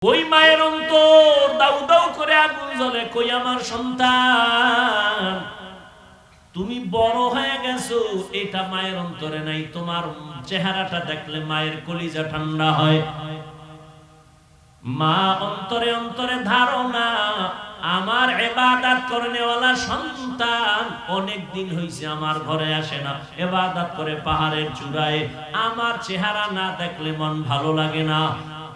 ওই মায়ের অন্তর দাউ দাউ করে আগুন জ্বলে, কই আমার সন্তান তুমি বড় হয়ে গেছো, এটা মায়ের অন্তরে নাই। তোমার চেহারাটা দেখলে মায়ের কলিজা ঠান্ডা হয়। মা অন্তরে অন্তরে ধারণা, আমার ইবাদত করনেওয়ালা সন্তান অনেক দিন হইছে আমার ঘরে আসে না, ইবাদত করে পাহাড়ের চূড়ায়, আমার চেহারা না দেখলে মন ভালো লাগে না।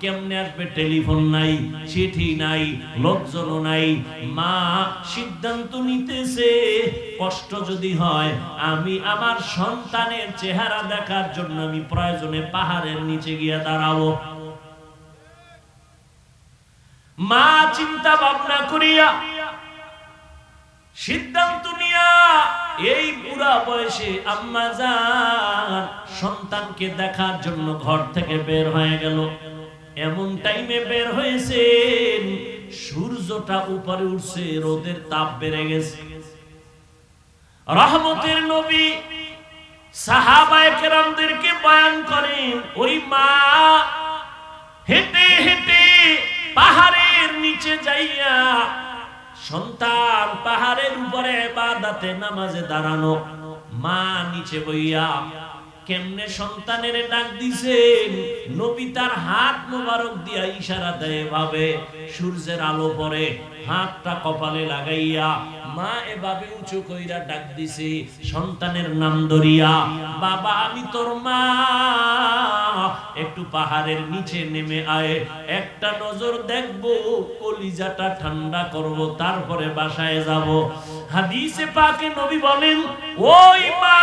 কেমনে আসবে? টেলিফোন নাই, চিঠি নাই, লোকজনও নাই। মা সিদ্ধান্ত নিতেছে, কষ্ট যদি হয় আমি আমার সন্তানের চেহারা দেখার জন্য আমি প্রয়োজনে পাহাড়ের নিচে গিয়ে দাঁড়াবো। মা চিন্তা ভাবনা করিয়া সিদ্ধান্ত নিয়া এই বুড়া বয়সে আম্মা জান সন্তানকে দেখার জন্য ঘর থেকে বের হয়ে গেল। এমন টাইমে বের হয়েছেন, সূর্যটা উপরে উঠছে, রোদের তাপ বেড়ে গেছে। রহমতের নবী সাহাবায়ে কেরামদেরকে বয়ান করেন, ওই মা হেঁটে হেঁটে পাহাড়ের নিচে যাইয়া, সন্তান পাহাড়ের উপরে ইবাদতে নামাজে দাঁড়ানো, মা নিচে বইয়া কেমনে সন্তানের ডাক দিছেন। নবী তার হাত মোবারক দিয়া ইশারা দেয় ভাবে, সূর্যের আলো পড়ে, হাতটা কপালে লাগাইয়া মা এভাবে উঁচু কইরা ডাক দিছে সন্তানের নাম ধরিয়া, বাবা আমি তোর মা, একটু পাহাড়ের নিচে নেমে আয়, একটা নজর দেখবো, কলিজাটা ঠান্ডা করব, তারপরে বাসায় যাব। হাদিসে পাকে নবী বলেন, ওই মা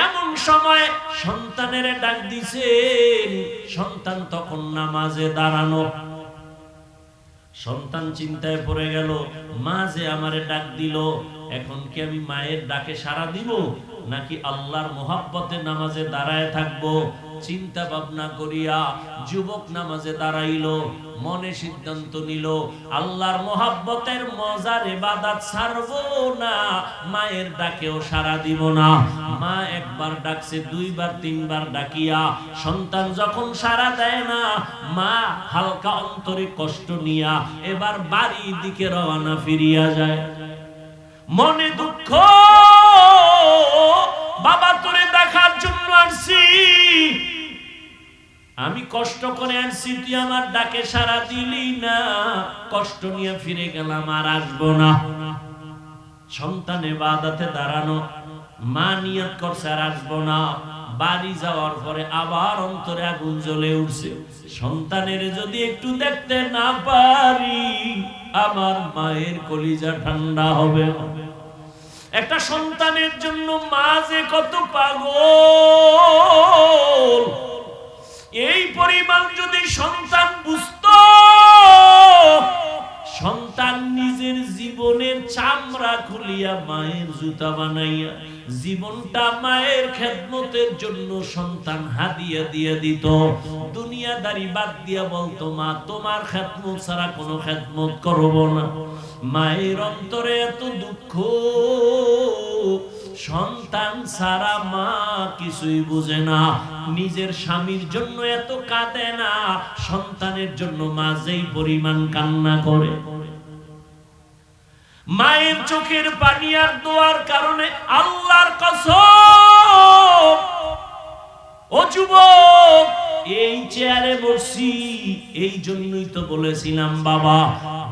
এমন সময় সন্তানের ডাক দিছেন, সন্তান তখন নামাজে দাঁড়ানো। সন্তান চিন্তায় পড়ে গেল, মা যে আমারে ডাক দিল, এখন কি আমি মায়ের ডাকে সাড়া দিব নাকি আল্লাহর মোহাব্বতে নামাজে দাঁড়ায় থাকবো? চিন্তা ভাবনা করিয়া যুবক নামাজে দাঁড়াইলো, মনে সিদ্ধান্ত নিল আল্লাহর মোহাব্বতের মজার ইবাদত ছাড়বো না, মায়ের ডাকেও সাড়া দিব না। মা একবার ডাকছে, দুইবার তিনবার ডাকিয়া সন্তান যখন সাড়া দেয় না, মা হালকা অন্তরে কষ্ট নিয়া এবার বাড়ির দিকে রওনা ফিরিয়া যায়। মনে দুঃখ, বাবা তোরে দেখার জন্য আসছি, আমি কষ্ট করে আসছি, তুই আমার ডাকে সাড়া দিলি না, কষ্ট নিয়ে ফিরে গেলাম, আর আসবো না। সন্তান ইবাদতে দাঁড়ানো, মা নিয়ত করছে আর আসবো না। বাড়ি যাওয়ার পরে আবার অন্তরে আগুন জ্বলে উঠছে, সন্তানের যদি একটু দেখতে না পারি আমার মায়ের কলিজা ঠান্ডা হবে। একটা সন্তানের জন্য মা যে কত পাগল, এই পরিমাণ যদি সন্তান বুঝতো, সন্তান নিজের জীবনের চামড়া খুলিয়া মায়ের জুতা বানাইয়া জীবনটা মায়ের খেদমতের জন্য সন্তান হাদিয়া দিয়ে দিত। দুনিয়াদারি বাদ দিয়া বলতো, মা তোমার খেদমত ছাড়া কোনো খেদমত করব না। মায়ের অন্তরে এত দুঃখ, সন্তান ছাড়া মা কিছুই বুঝে না। নিজের স্বামীর জন্য এত কাঁদে না, সন্তানের জন্য মা যেই পরিমাণ কান্না করে। মায়ের চোখের পানি আর দোয়ার কারণে আল্লাহর কসম, ও যুবক এই চেয়ারে বসছি এই জন্যই তো বলেছিলাম, বাবা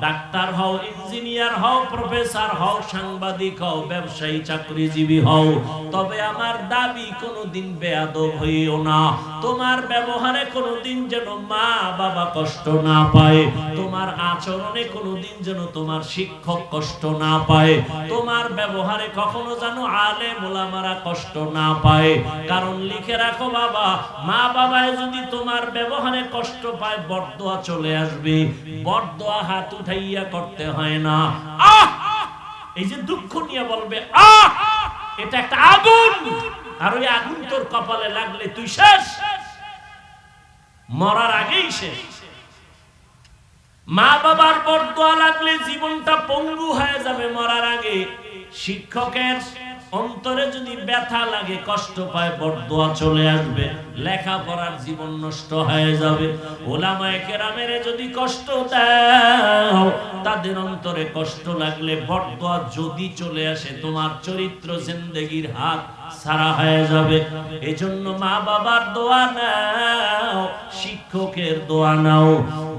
ডাক্তার হও, ইঞ্জিনিয়ার হও, প্রফেসর হও, সাংবাদিক হও, ব্যবসায়ী চাকরিজীবী হও, তবে আমার দাবি কোনোদিন বেয়াদব হইও না। তোমার ব্যবহারে কোনোদিন যেন মা বাবা কষ্ট না পায়, তোমার আচরণে কোনোদিন যেন তোমার শিক্ষক কষ্ট না পায়, তোমার ব্যবহারে কখনো যেন আলেম ওলামারা কষ্ট না পায়। কারণ লিখে রাখো বাবা, মা বাবায় যদি তোমার ব্যবহারে কষ্ট পায়, বরদোয়া চলে আসবে। বরদোয়া হাত উঠাইয়া করতে হয় না, এই যে দুঃখ নিয়ে বলবে এটা একটা আগুন, আর ওই আগুন তোর কপালে লাগলে তুই শেষ, মরার আগেই শেষ। মা বাবার বরদোয়া লাগলে জীবনটা পঙ্গু হয়ে যাবে মরার আগে। শিক্ষকের অন্তরে যদি ব্যথা লাগে, কষ্ট পায়, বরদোয়া চলে আসবে, লেখাপড়ার জীবন নষ্ট হয়ে যাবে। ওলামায়ে কেরামের যদি কষ্ট দাও, তাদের অন্তরে কষ্ট লাগলে বরদোয়া যদি চলে আসে, তোমার চরিত্র জিন্দেগির হাত ছাড়া হয়ে যাবে। এজন্য মা বাবার দোয়া নাও, শিক্ষকের দোয়া নাও।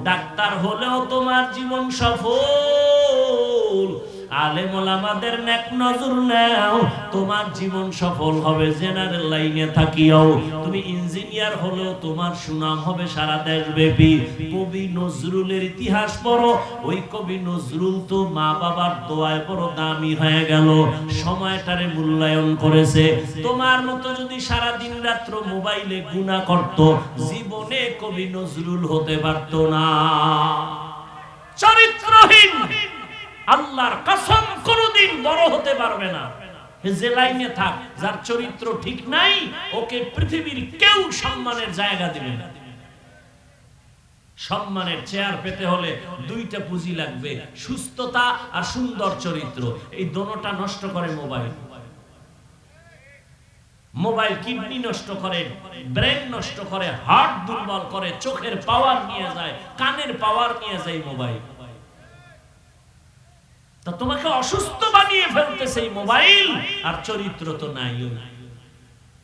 ডাক্তার হলেও তোমার জীবন সফল, আলেম ওলামাদের নেক নজর নাও, তোমার জীবন সফল হবে। জেনারেল লাইনে থাকিও তুমি ইঞ্জিনিয়ার হলেও তোমার সুনাম হবে সারা দেশব্যাপী। কবি নজরুলের ইতিহাস পড়ো, ওই কবি নজরুল তো মা বাবার দোয়ায় বড় দামি হয়ে গেল, সময়টারে মূল্যায়ন করেছে। তোমার মতো যদি সারা দিন রাত্র মোবাইলে গুনাহ করত, জীবনে কবি নজরুল হতে পারত না। চরিত্রহীন আল্লাহর কসম কোনদিন বড় হতে পারবে না। যে লাইনে থাক, যার চরিত্র ঠিক নাই, ওকে পৃথিবীর কেউ সম্মানের জায়গা দিবে না। সম্মানের চেয়ার পেতে হলে দুইটা পুঁজি লাগবে, সুস্থতা আর সুন্দর চরিত্র। এই দোনোটা নষ্ট করে মোবাইল। মোবাইল কিডনি নষ্ট করে, ব্রেন নষ্ট করে, হার্ট দুর্বল করে, চোখের পাওয়ার নিয়ে যায়, কানের পাওয়ার নিয়ে যায় মোবাইল। তা তোমাকে অসুস্থ বানিয়ে ফেলতেছে এই মোবাইল, আর চরিত্র তো নাই।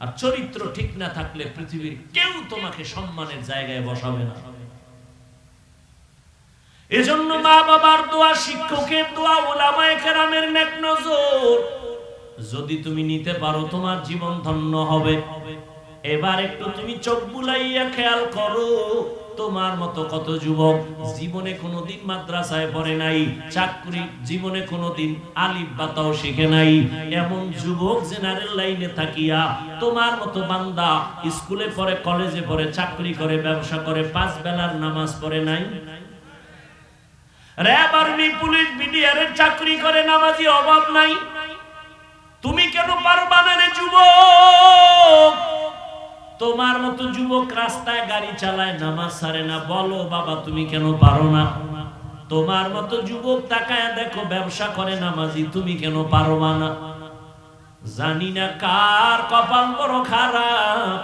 আর চরিত্র ঠিক না থাকলে পৃথিবীর কেউ তোমাকে সম্মানের জায়গায় বসাবে না। এজন্য মা বাবার দোয়া, শিক্ষকের দোয়া, উলামায়ে কেরামের নেক নজর যদি তুমি নিতে পারো, তোমার জীবন ধন্য হবে। এবার একটু তুমি চোখ বুলাইয়া খেয়াল করো, তোমার মতো কত যুবক জীবনে কোনোদিন মাদ্রাসায় পড়ে নাই, চাকরি জীবনে কোনোদিন আলিফ বাতাও শিখে নাই। এমন যুবক জেনারেল লাইনে থাকিয়া তোমার মতো বান্দা স্কুলে পড়ে, কলেজে পড়ে, চাকরি করে, ব্যবসা করে, 5 বেলার নামাজ পড়ে নাই। র‍্যাব, আর্মি, পুলিশ, বিডিআর এর চাকরি করে, নামাজি অভাব নাই। তুমি কেন পারবা না রে যুবক? তোমার মতো যুবক রাস্তায় গাড়ি চালায়, নামাজ ছাড়ে না, বলো বাবা তুমি কেন পারো না? তোমার মতো যুবক তাকায় দেখো ব্যবসা করে, নামাজি, তুমি কেন পারবা না? জানি না কার কপাল বড় খারাপ,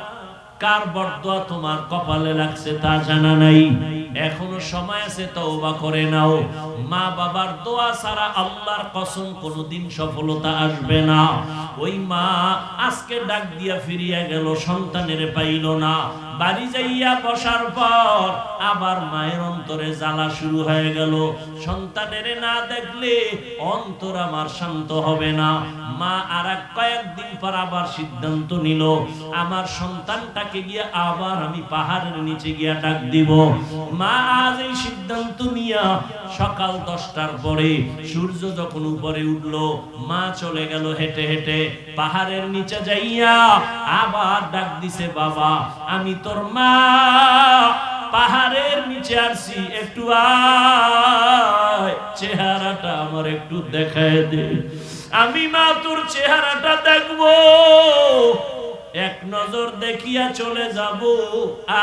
কার বরদোয়া তোমার কপালে লাগছে তা জানা নাই। এখনো সময় আছে, তওবা করে নাও। মা বাবার দোয়া ছাড়া আল্লাহর কসম কোনোদিন সফলতা আসবে না। ওই মা আজকে ডাক দিয়া ফিরিয়া গেল, সন্তানের পাইল না। বাড়ি যাইয়া বসার পর আবার মায়ের অন্তরে জ্বালা শুরু হয়ে গেল। সন্তানের না দেখলে অন্তর আমার শান্ত হবে না। মা আর কয়েকদিন পর আবার সিদ্ধান্ত নিল, আমার সন্তানটাকে গিয়ে আবার আমি পাহাড়ের নিচে গিয়া ডাক দিব। মা আজ এই সিদ্ধান্ত নিয়া সকাল 10টার পরে সূর্য যখন উপরে উঠলো, মা চলে গেল হেঁটে হেঁটে পাহাড়ের নিচে যাইয়া আবার ডাক দিছে, বাবা আমি তোর মা, পাহাড়ের নিচে আসছি, একটু আয়, চেহারাটা আমার একটু দেখায় দে, আমি মা তোর চেহারাটা দেখবো, এক নজর দেখিয়া চলে যাব।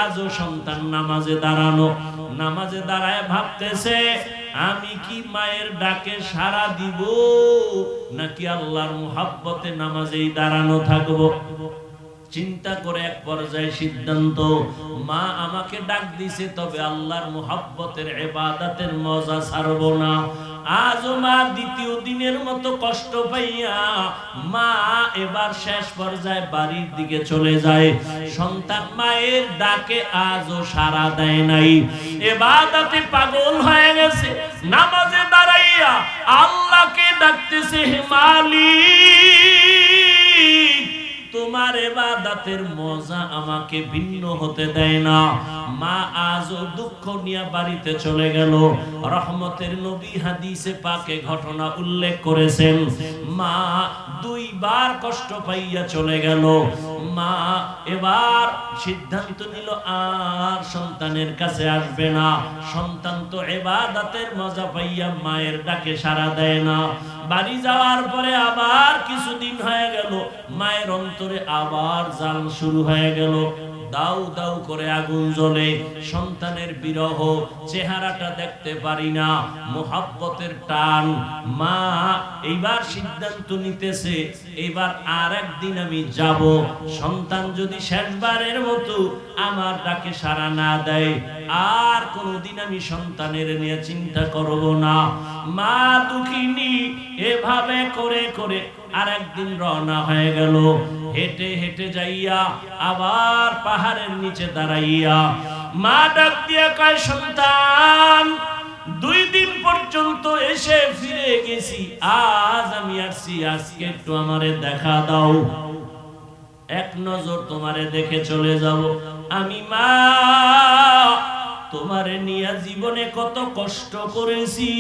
আজও সন্তান নামাজে দাঁড়ানো, নামাজে দাঁড়ায় ভাবতেছে আমি কি মায়ের ডাকে সাড়া দিব নাকি আল্লাহর মুহাব্বতে নামাজেই দাঁড়ানো থাকবো। চিন্তা করে এক পর্যায়ে সিদ্ধান্ত, মা আমাকে ডাক দিছে, তবে আল্লাহর মুহাব্বতের ইবাদতের মজা ছাড়ব না। আজও মা দ্বিতীয় দিনের মতো কষ্ট পাইয়া মা এবার শেষ পর্যায়ে বাড়ির দিকে চলে যায়। সন্তান মায়ের ডাকে আজও সাড়া দেয় নাই, ইবাদতে পাগল হয়ে গেছে। নামাজে দাঁড়াইয়া আল্লাহকে ডাকতেছে, হে মালিক, তোমার ইবাদতের মজা আমাকে ভিন্ন হতে দেয় না। মা আজও দুঃখ নিয়ে বাড়িতে চলে গেল। রহমতের নবী হাদিসে পাকে ঘটনা উল্লেখ করেছেন, মা 2 বার কষ্ট পাইয়া চলে গেল। মা এবার সিদ্ধান্ত নিল আর সন্তানের কাছে আসবে না। সন্তান তো ইবাদতের মজা পাইয়া মায়ের ডাকে সাড়া দেয় না। বাড়ি যাওয়ার পরে আবার কিছুদিন হয়ে গেল, মায়ের অন্তরে আবার জাল শুরু হয়ে গেল। দাউ দাউ করে আগুন জ্বলে, সন্তানের বিরহ, চেহারাটা দেখতে পারি না, মোহাব্বতের টান। মা এইবার সিদ্ধান্ত নিতেছে, এবার আর একদিন আমি যাব, সন্তান যদি শেষবারের মতো আমার ডাকে সাড়া না দেয়, আর কোনোদিন আমি সন্তানের নিয়ে চিন্তা করব না। মা দুঃখিনী এভাবে করে করে আর একদিন রওনা হয়ে গেল। হেঁটে হেঁটে যাইয়া আবার পাহাড়ের নিচে দাঁড়াইয়া মা ডাক দিয়া কয়, সন্তান 2 দিন পর্যন্ত এসে ফিরে গেছি, আজ আমি আসছি, আজকে একটু আমারে দেখা দাও, এক নজর তোমারে দেখে চলে যাব। আমি মা তোমারে নিয়ে জীবনে কত কষ্ট করেছি,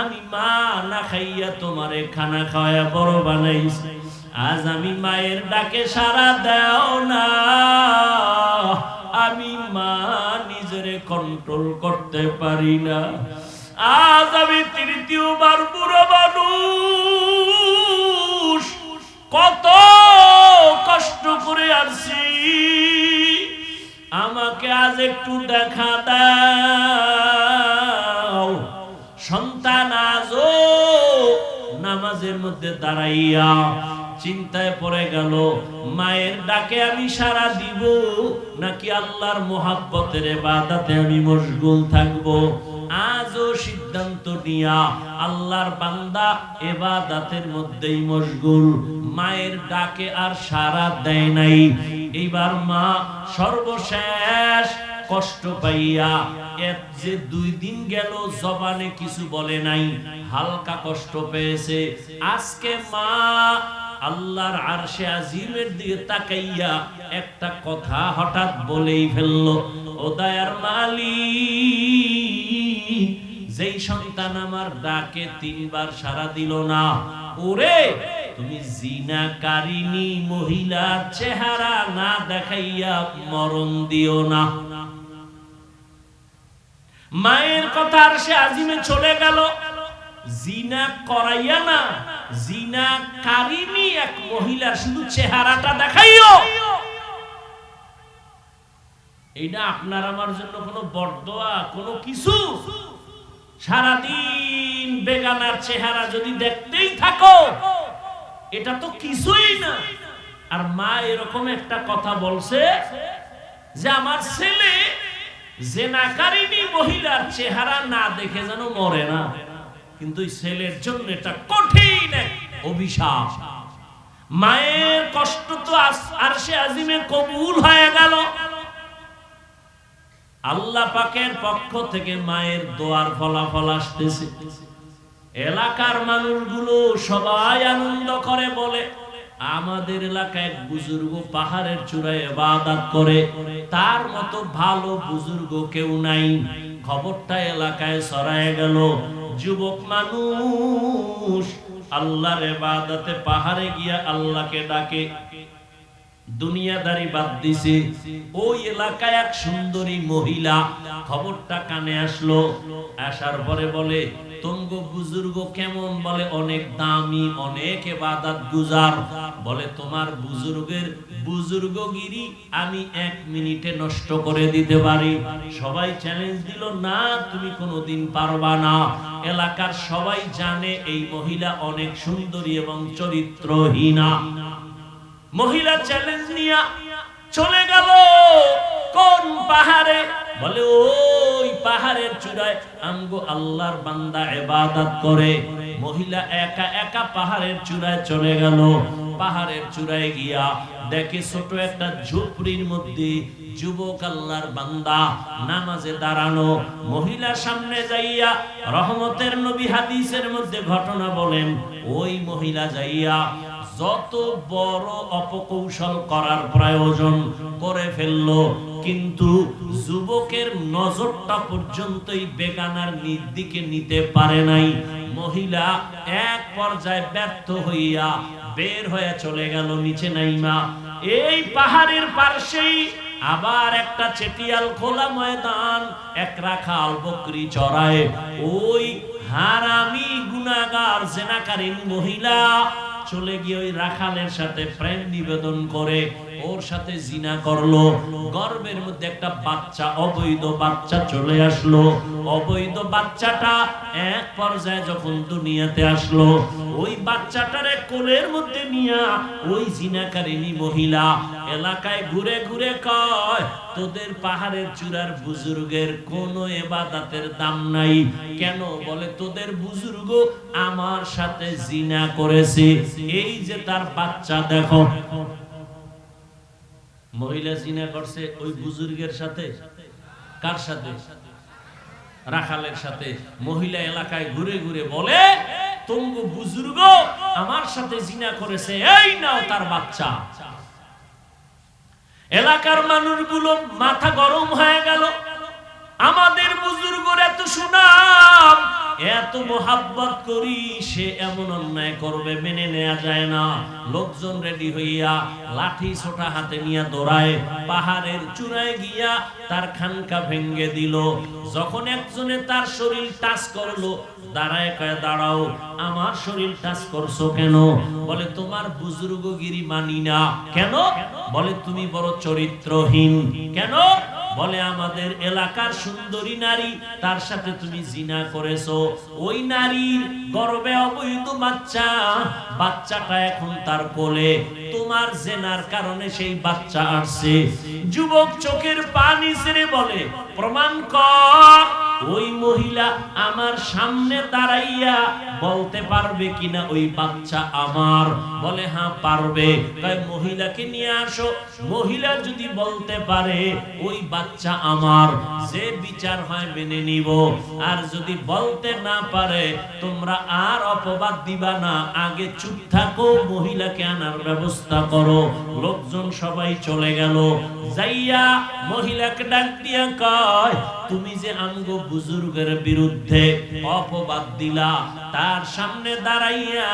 আমি মা না খাইয়া তোমারে খানা খাওয়া বড় বানাইছি, আজ আমি মায়ের ডাকে সাড়া দাও না, আমি মা নিজেরে কন্ট্রোল করতে পারি না, আজ আমি তৃতীয়বার বুড়ো মানুষ, কত কষ্ট করে আসছি, আমাকে আজ একটু দেখা দাও। সন্তান আজও নামাজের মধ্যে দাঁড়াইয়া চিন্তায় পড়ে গেল, মায়ের ডাকে আমি সাড়া দিব নাকি আল্লাহর মোহাব্বতের ইবাদতে আমি মশগুল থাকব। আজও সিদ্ধান্ত নিয়া আল্লাহর বান্দা ইবাদতের মধ্যেই মশগুল, মায়ের ডাকে আর সাড়া দেয় নাই। এইবার মা সর্বশেষ কষ্ট পাইয়া, এত যে 2 দিন গেল জবানে কিছু বলে নাই, হালকা কষ্ট পেয়েছে। আজকে মা আল্লাহর আরশে আজিমের দিকে তাকাইয়া একটা কথা হঠাৎ বলেই ফেলল, ও দয়ার মালিক, যেই সন্তান আমার ডাকে 3 বার সাড়া দিল না, ওরে তুমি জিনাকারিনী মহিলার চেহারা না দেখাইয়া মরণ দিও না। মায়ের কথা আরশে আজিমে চলে গেল, জিনা করাইয়া না, জিনাকারিনী এক মহিলার শুধু চেহারাটা দেখাইও। এইটা আপনার আমার জন্য কোনো বরদোয়া, কোনো কিছু? সারাদিন বেগানার চেহারা যদি দেখতেই থাকো, এটা তো কিছুই না। আর মা এরকম একটা কথা বলছে যে আমার ছেলে জিনাকারিনী মহিলার চেহারা না দেখে যেন মরে না, কিন্তু ছেলের জন্য এটা কঠিন অভিশাপ। মায়ের কষ্ট তো আরশে আজিমে কবুল হয়ে গেল, আল্লাহ পাকের পক্ষ থেকে মায়ের দোয়ার ফলাফল আসতেছে। এলাকার মানুষগুলো সবাই আনন্দ করে, বলে আমাদের এলাকায় এক বুজুর্গ পাহাড়ের চূড়ায় ইবাদত করে, তার মতো ভালো বুজুর্গ কেউ নাই। খবরটা এলাকায় ছড়ায় গেল, যুবক মানুষ আল্লাহর ইবাদতে পাহাড়ে গিয়া আল্লাহকে ডাকে, দুনিয়াদারি বাদ দিছে। ওই এলাকায় এক সুন্দরী মহিলা খবরটা কানে আসলো, আসার পরে বলে, তঙ্গ বুজুর্গ কেমন? বলে অনেক দামি, অনেক ইবাদত গুজার। বলে তোমার বুজুর্গগিরি আমি 1 মিনিটে নষ্ট করে দিতে পারি। সবাই চ্যালেঞ্জ দিল, না তুমি কোনোদিন পারবা না। এলাকার সবাই জানে এই মহিলা অনেক সুন্দরী এবং চরিত্রহীনা। মহিলা চ্যালেঞ্জ নিয়ে চলে গেল কোন পাহাড়ে? বলে ওই পাহাড়ের চূড়ায় আমগো আল্লাহর বান্দা ইবাদত করে। মহিলা একা একা পাহাড়ের চূড়ায় চলে গেল। পাহাড়ের চূড়ায় গিয়া দেখে ছোট একটা ঝুপড়ির মধ্যে যুবক আল্লাহর বান্দা নামাজে দাঁড়ানো। মহিলার সামনে যাইয়া রহমতের নবী হাদিসের মধ্যে ঘটনা বলেন, ওই মহিলা যাইয়া যত বড় অপকৌশল করার প্রয়োজন করে ফেলল, কিন্তু যুবকের নজরটা পর্যন্তই বেগানার দিকে নিতে পারে নাই। মহিলা এক পর্যায়ে ব্যর্থ হইয়া বের হয়ে চলে গেল নিচে নাইমা। এই পাহাড়ের পাশেই আবার একটা চেটিয়াল খোলা ময়দান, এক রাখাল বকরি চড়ায়। ওই হারামি গুনাহগার জিনাকারী মহিলা চলে গিয়ে ওই রাখালের সাথে প্রেম নিবেদন করে। ওর সাথে জিনা করলো, গর্ভের মধ্যে একটা বাচ্চা, অবৈধ বাচ্চা চলে আসলো। অবৈধ বাচ্চাটা এক পর্যায়ে যখন দুনিয়াতে আসলো, ওই বাচ্চাটারে কোলের মধ্যে নিয়া ওই জিনাকারিনী মহিলা এলাকায় ঘুরে ঘুরে কয়, তোদের পাহাড়ের চূড়ার বুজুর্গের কোনো ইবাদতের দাম নাই কেন? বলে তোদের বুজুর্গ আমার সাথে জিনা করেছে, এই যে তার বাচ্চা দেখো। মহিলা জিনা করছে ওই বুজুর্গের সাথে। কার সাথে? রাখালের সাথে। মহিলা এলাকায় ঘুরে ঘুরে বলে, তোমগো বুজুর্গ আমার সাথে জিনা করেছে, এই নাও তার বাচ্চা। এলাকার মানুষগুলো মাথা গরম হয়ে গেল। আমাদের বুজুর্গর এত সুনাম, এত মোহাব্বত করি, সে এমন অন্যায় করবে মেনে নেওয়া যায় না। লোকজন রেডি হইয়া লাঠি ছোটা হাতে নিয়ে দৌড়ায়, পাহাড়ের চূড়ায় গিয়া তার খানকা ভেঙ্গে দিল। যখন একজনে তার শরীর টাচ করলো, দাঁড়ায় কয়, দাঁড়াও, আমার শরীর টাচ করছো কেন? বলে তোমার বুজুর্গগিরি মানি না। কেন? বলে তুমি বড় চরিত্রহীন। কেন? বলে আমাদের এলাকার সুন্দরী নারী, তার সাথে তুমি জিনা করেছো। ওই নারীর গর্ভে অবৈধ বাচ্চা, বাচ্চাটা এখন তার কোলে, তোমার জেনার কারণে সেই বাচ্চা আসছে। যুবক চোখের পানি ছেড়ে বলে, প্রমাণ কর। ওই মহিলা আমার সামনে দাঁড়াইয়া বলতে পারবে কিনা ওই বাচ্চা আমার? বলে হ্যাঁ পারবে। তাই মহিলাকে নিয়ে আসো। মহিলা যদি বলতে পারে ওই বাচ্চা আমার, যে বিচার হয় মেনে নিব। আর যদি বলতে না পারে, তোমরা আর অপবাদ দিবা না, আগে চুপ থাকো, মহিলাকে আনার ব্যবস্থা করো। লোকজন সবাই চলে গেল। যাইয়া মহিলাকে ডাক দিয়া কয়, তুমি যে আমগো বুজুর্গের বিরুদ্ধে অপবাদ দিলা, তার সামনে দাঁড়াইয়া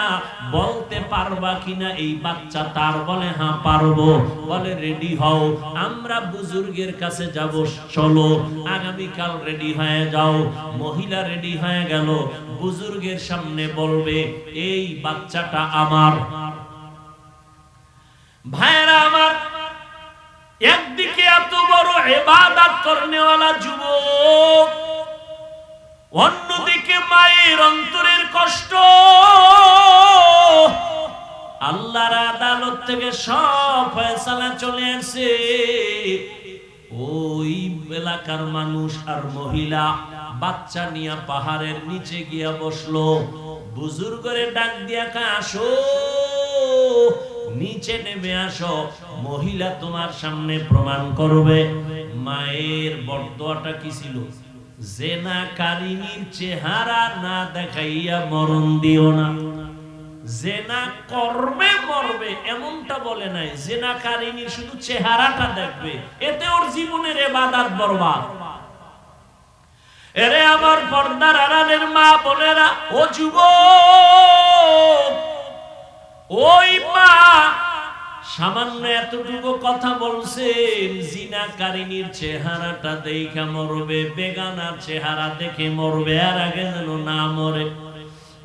বলতে পারবা কিনা এই বাচ্চা তার? বলে হ্যাঁ পারবো। বলে রেডি হও, আমরা বুজুর্গের কাছে যাব, চলো আগামীকাল রেডি হয়ে যাও। মহিলা রেডি হয়ে গেল, বুজুর্গের সামনে বলবে এই বাচ্চাটা আমার। ভাইরা আমার, একদিকে এত বড় ইবাদত করনেওয়ালা যুবক, অন্যদিকে মায়ের অন্তরের কষ্ট। আল্লাহর আদালত থেকে সব ফয়সালা চলে আসে। ওই এলাকার মানুষ আর মহিলা বাচ্চা নিয়ে পাহাড়ের নিচে গিয়া বসলো। বুজুর্গরে ডাক দিয়া কা, আসো নিচে নেমে আসো, মহিলা তোমার সামনে প্রমাণ করবে। মায়ের বরদোয়াটা কি ছিল? জেনাকারিনীর চেহারা না দেখাইয়া মরণ দিও না। জেনা করবে মরবে এমনটা বলে নাই, জেনাকারিনীর শুধু চেহারাটা দেখবে, এতে ওর জীবনের ইবাদত বরবাদ। এরে আমার পর্দার আড়ালের মা বোনেরা, ও যুবক, ওই মা সামান্য এতটুকু কথা বলছেন, জিনাকারিনীর চেহারাটা দেখে মরবে, বেগানার চেহারা দেখে মরবে, আর আগে যেন না মরে।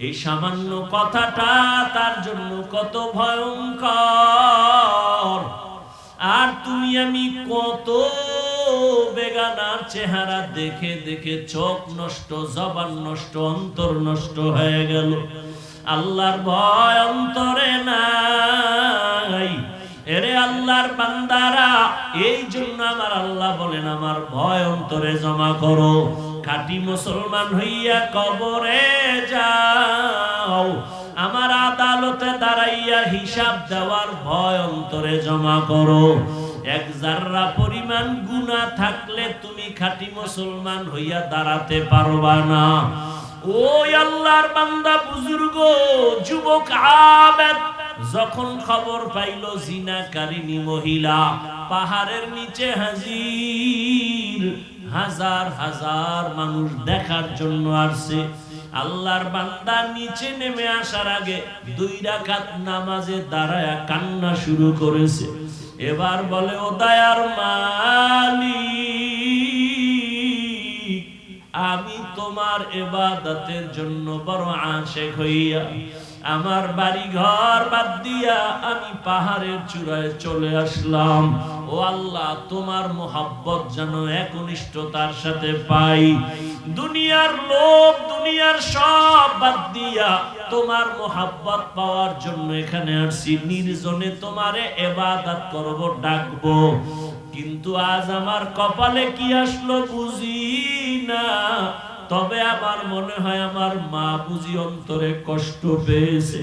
এই সামান্য কথাটা তার জন্য কত ভয়ঙ্কর। আর তুমি আমি কত বেগানার চেহারা দেখে দেখে চোখ নষ্ট, জবান নষ্ট, অন্তর নষ্ট হয়ে গেল। আল্লাহর ভয় অন্তরে নাই। এরে আল্লাহর বান্দারা, এই জন্য আমার আল্লাহ বলেন, আমার ভয় অন্তরে জমা করো। খাঁটি মুসলমান হইয়া কবরে যাও, আমার আদালতে দাঁড়াইয়া হিসাব দেওয়ার ভয় অন্তরে জমা করো। এক জাররা পরিমাণ গুনাহ থাকলে তুমি খাঁটি মুসলমান হইয়া দাঁড়াতে পারবা না। ওই আল্লাহর বান্দা, বুজুর্গ, যুবক, আবেদ যখন খবর পাইল জিনাকারিনী মহিলা পাহাড়ের নিচে হাজির, হাজার হাজার মানুষ দেখার জন্য আসছে। আল্লাহর বান্দা নিচে নেমে আসার আগে 2 রাকাত নামাজে দাঁড়ায়া কান্না শুরু করেছে। এবার বলে, ও দয়ার মালিক, আমি তোমার ইবাদতের জন্য বড় আশিক হইয়া আমার বাড়ি ঘর বাদ দিয়া আমি পাহাড়ের চূড়ায় চলে আসলাম। ও আল্লাহ, তোমার মোহাব্বত যেন একনিষ্ঠতার সাথে পাই। দুনিয়ার লোভ, দুনিয়ার সব বাদ দিয়া তোমার মোহাব্বত পাওয়ার জন্য এখানে আসছি। নির্জনে তোমারে ইবাদত করব, ডাকবো। কিন্তু আজ আমার কপালে কি আসলো বুঝি না। তবে আমার মনে হয় আমার মা বুঝি অন্তরে কষ্ট পেয়েছে।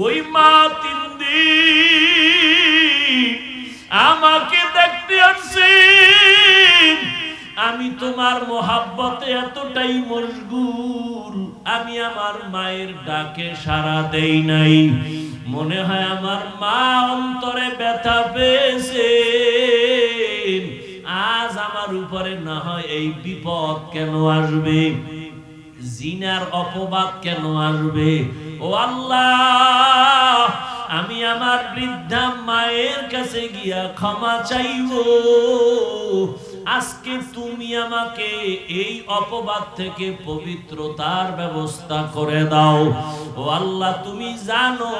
ওই মা 3 দিন আমাকে দেখতে আসছেন। আমি তোমার মোহাব্বতে এতটাই মশগুল, আমি আমার মায়ের ডাকে সাড়া দেই নাই। মনে হয় আমার মা অন্তরে ব্যথা পেয়েছে। আজ আমার উপরে না হয় এই বিপদ কেন আসবে, জিনার অপবাদ কেন আসবে। ও আল্লাহ, আমি আমার বৃদ্ধা মায়ের কাছে গিয়া ক্ষমা চাইব। আজকে তুমি আমাকে এই অপবাদ থেকে পবিত্রতার ব্যবস্থা করে দাও। ও আল্লাহ, তুমি জানো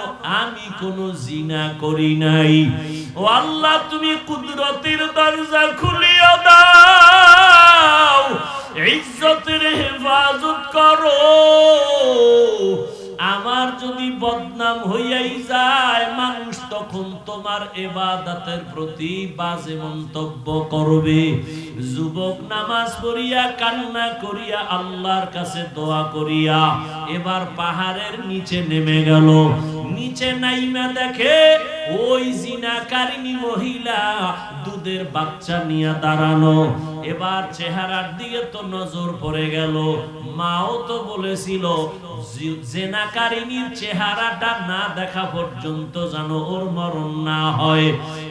আমি কোনো জিনা করি নাই। ও আল্লাহ, তুমি কুদরতের দরজা খুলিয়া দাও, ইজ্জতের হেফাজত করো। আমার যদি বদনাম হইয়াই যায়, মানুষ তখন তোমার ইবাদতের প্রতি বাজে মন্তব্য করবে। যুবক নামাজ পড়িয়া কান্না করিয়া আল্লাহর কাছে দোয়া করিয়া এবার পাহাড়ের নিচে নেমে গেল। নিচে নাইমা দেখে ওই জিনাকারিনী মহিলা দুধের বাচ্চা নিয়ে দাঁড়ানো। এবার চেহারার দিকে তো নজর পড়ে গেল। মাও তো বলেছিল জিনাকারিনীর চেহারাটা না দেখা পর্যন্ত যেন ওর মরণ না হয়।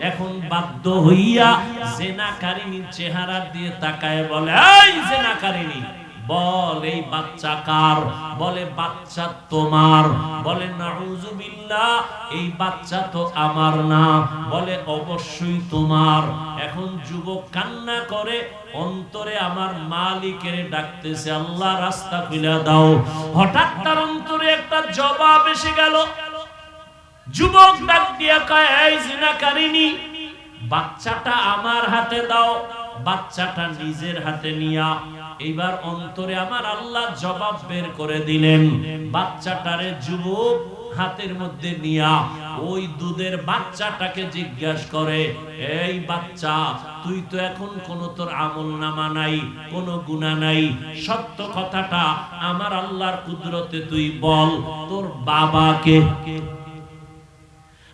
এখন বাধ্য হইয়া জিনাকারিনীর চেহারার দিয়ে তাকায় বলে, এই জিনাকারিনী, বল এই বাচ্চা কার? বলে বাচ্চা তোমার। বলে নাউজুবিল্লাহ, এই বাচ্চা তো আমার না। বলে অবশ্যই তোমার। এখন যুবক কান্না করে, অন্তরে আমার মালিকের ডাকতেছে, আল্লাহ রাস্তা খুলে দাও। হঠাৎ তার অন্তরে একটা জবাব এসে গেল। যুবক ডাক দিয়া কয়, এই জিনাকারিনী, বাচ্চাটা আমার হাতে দাও। বাচ্চাটা নিজের হাতে নিয়া এইবার অন্তরে আমার আল্লাহ জবাব বের করে দিলেন। বাচ্চাটারে যুবক হাতের মধ্যে নিয়া ওই দুধের বাচ্চাটাকে জিজ্ঞাসা করে, এই বাচ্চা, তুই তো এখন কোনো তোর আমল নামা নাই, কোনো গুনাহ নাই, সত্য কথাটা আমার আল্লাহর কুদরতে তুই বল, তোর বাবাকে।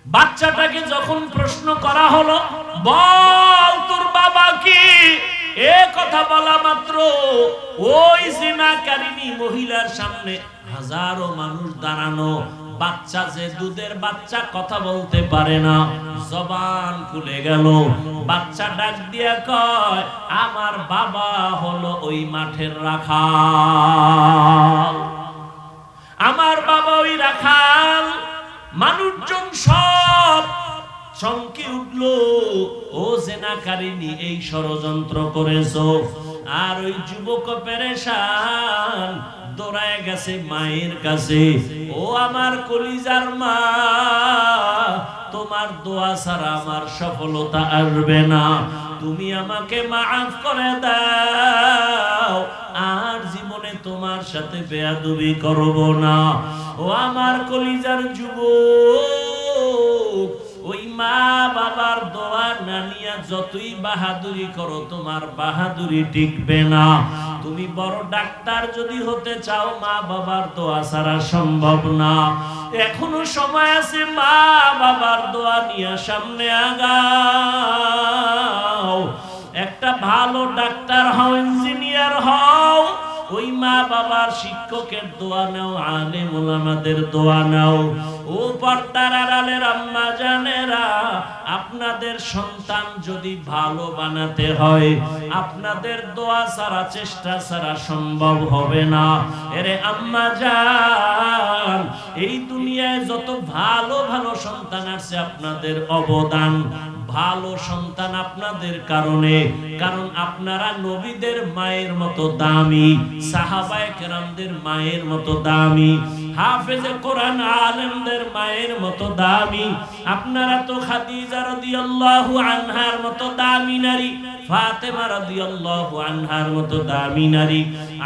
বাচ্চাটাকে যখন প্রশ্ন করা হলো, বল তোর বাবা কি, এ কথা বলা মাত্র ওই জিনাকারিনী মহিলার সামনে হাজারো মানুষ দাঁড়ানো। বাচ্চা, যে দুধের বাচ্চা, কথা বলতে পারে না, জবান খুলে গেল। বাচ্চা ডাক দিয়া কয়, আমার বাবা হলো ওই মাঠের রাখাল, আমার বাবা ওই রাখাল। মানুষজন সব চমকে উঠলো, ও জিনাকারিনী এই ষড়যন্ত্র করেছো। আর ওই যুবক পেরেশান, দৌড়ায় গেছে মায়ের কাছে। ও আমার কলিজার মা, তোমার দোয়া ছাড়া আমার সফলতা আসবে না, তুমি আমাকে মাফ করে দাও, আর জীবনে তোমার সাথে বেয়াদবি করব না। ও আমার কলিজার যুবক, ওই মা বাবার দোয়া না নিয়া যতই বাহাদুরি করো, তোমার বাহাদুরি টিকবে না। তুমি বড় ডাক্তার যদি হতে চাও, মা বাবার দোয়া ছাড়া সম্ভব না। এখনো সময় আছে, মা বাবার দোয়া নিয়ে সামনে আগাও। একটা ভালো ডাক্তার হও, ইঞ্জিনিয়ার হও, ওই মা বাবার শিক্ষকের দোয়া নাও, আলেম ওলামাদের দোয়া নাও। ও পর্দার আড়ালের আম্মা জানেরা, আপনাদের সন্তান যদি ভালো বানাতে হয়, আপনাদের দোয়া ছাড়া, চেষ্টা ছাড়া সম্ভব হবে না। এরে আম্মা জান, এই দুনিয়ায় যত ভালো ভালো সন্তান আছে, আপনাদের অবদান, ভালো সন্তান আপনাদের কারণে। কারণ আপনারা নবীদের মায়ের মতো দামি, সাহাবায়ে কেরামদের মায়ের মতো দামি, হাফেজে কোরআন আলেমদের মায়ের মতো দামি, আপনারা তো খাদিজা রাদিয়াল্লাহু আনহার মতো দামি নারী, ফাতেমা রাদিয়াল্লাহু আনহার মতো দামি নারী,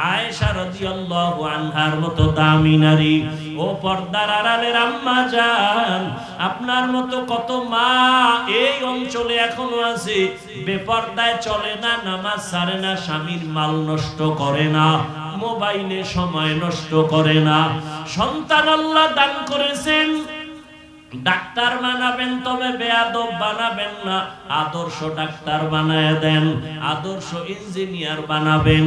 আয়েশা রাদিয়াল্লাহু আনহার মতো দামি নারী। ও পর্দার আড়ালের আম্মা জান, আপনার মতো কত মা এই অঞ্চলে এখনো আছে, বেপর্দায় চলে না, নামাজ ছাড়ে না, স্বামীর মাল নষ্ট করে না, মোবাইলে সময় নষ্ট করে না। সন্তান আল্লাহ দান করেছেন, ডাক্তার বানাবেন তবে বেয়াদব বানাবেন না, আদর্শ ডাক্তার বানায় দেন, আদর্শ ইঞ্জিনিয়ার বানাবেন।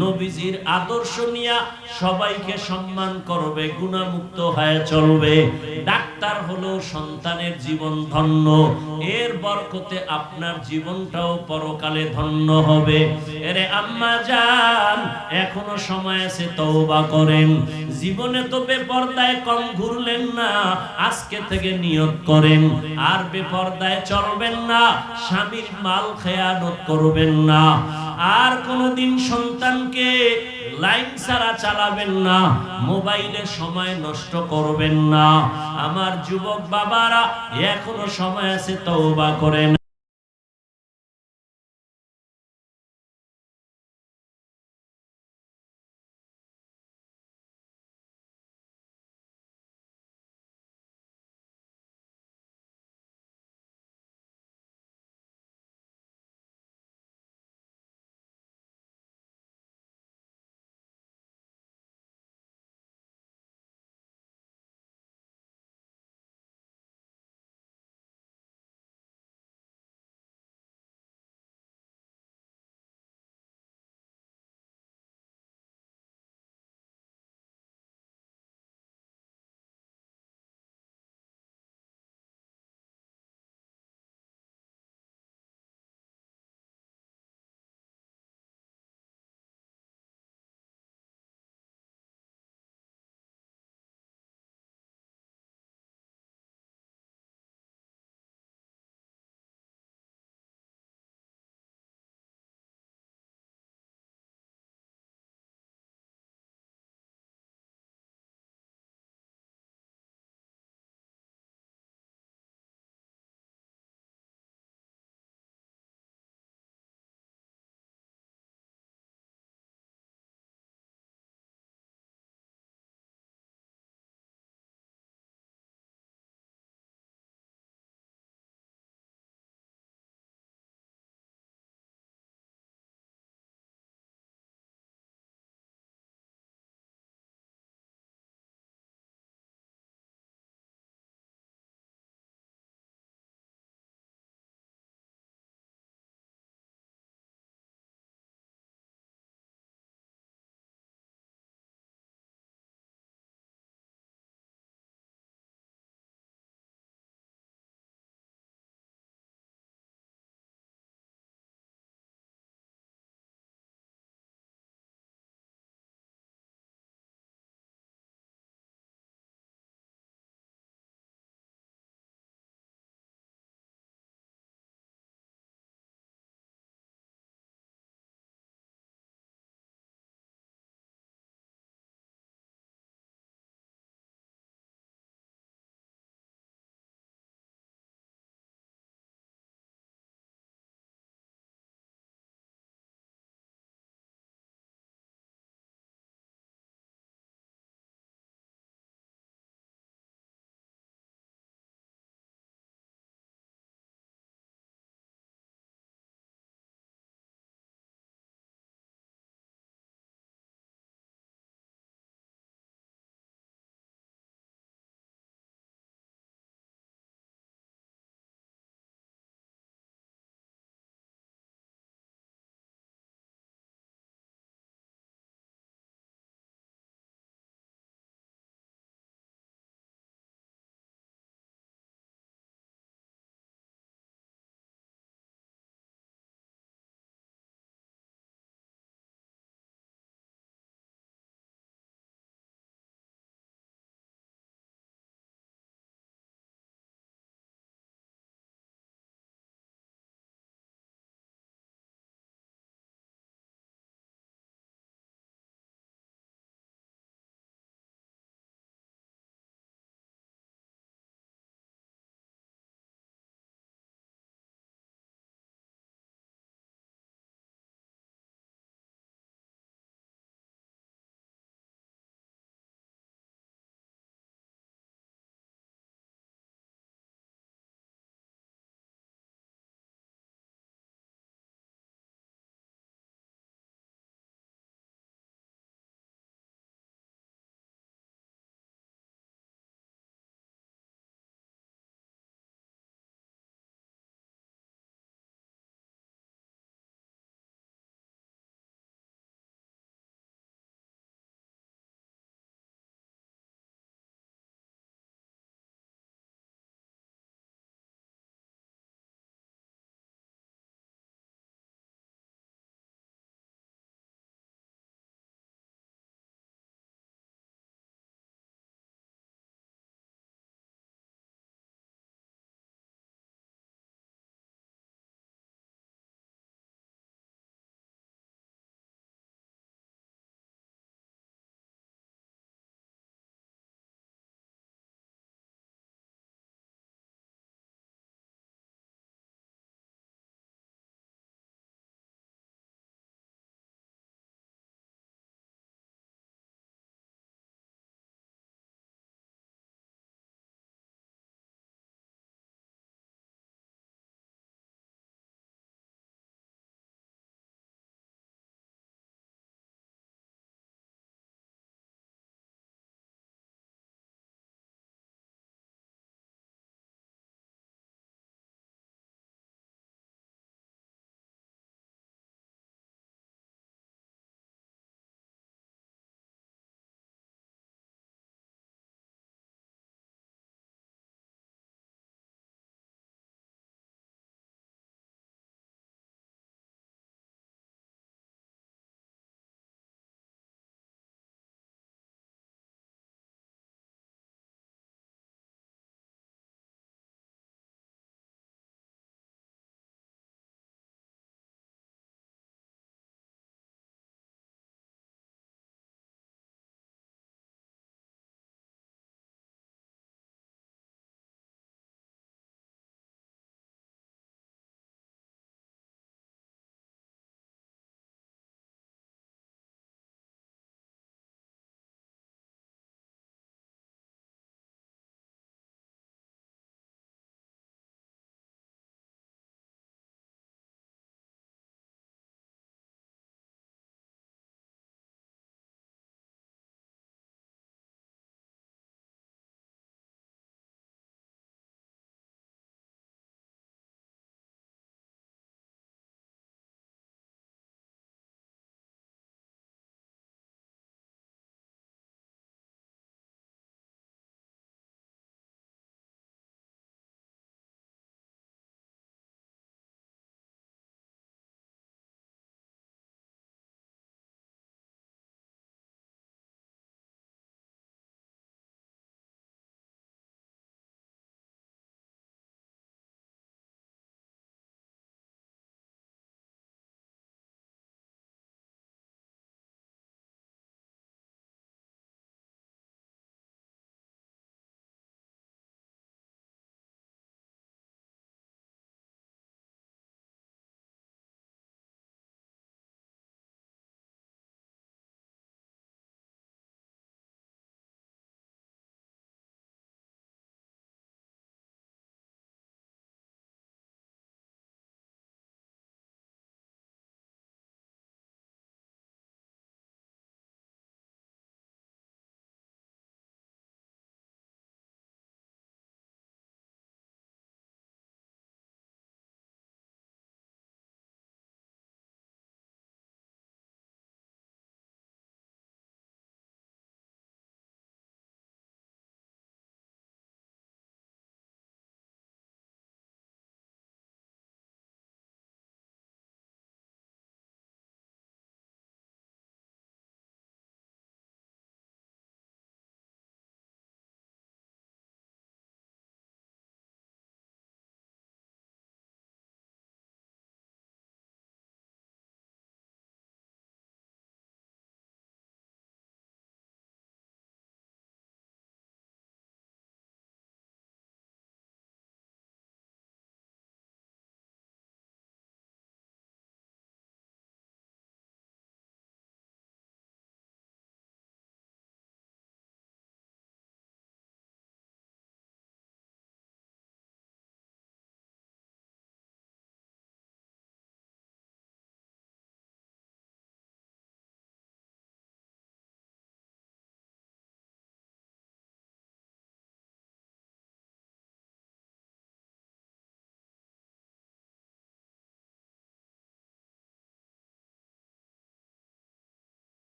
নবীজির আদর্শ নিয়ে সবাইকে সম্মান করবে, গুনাহমুক্ত হয়ে চলবে। ডাক্তার হলো সন্তানের জীবন ধন্য, এর বরকতে আপনার জীবনটাও পরকালে ধন্য হবে। এরে আম্মা জান, এখনো সময় আছে, তওবা করেন। জীবনে তো বেপরদায় কম ঘুরলেন না, আজকে থেকে নিয়ত করেন আর বেপরদায় চলবেন না, স্বামীর মাল খেয়ানত করবেন না, আর কোনদিন সন্তানকে লাইন ছাড়া চালাবেন না, মোবাইলে সময় নষ্ট করবেন না। আমার যুবক বাবারা, এখনো সময় আছে, তওবা করেন।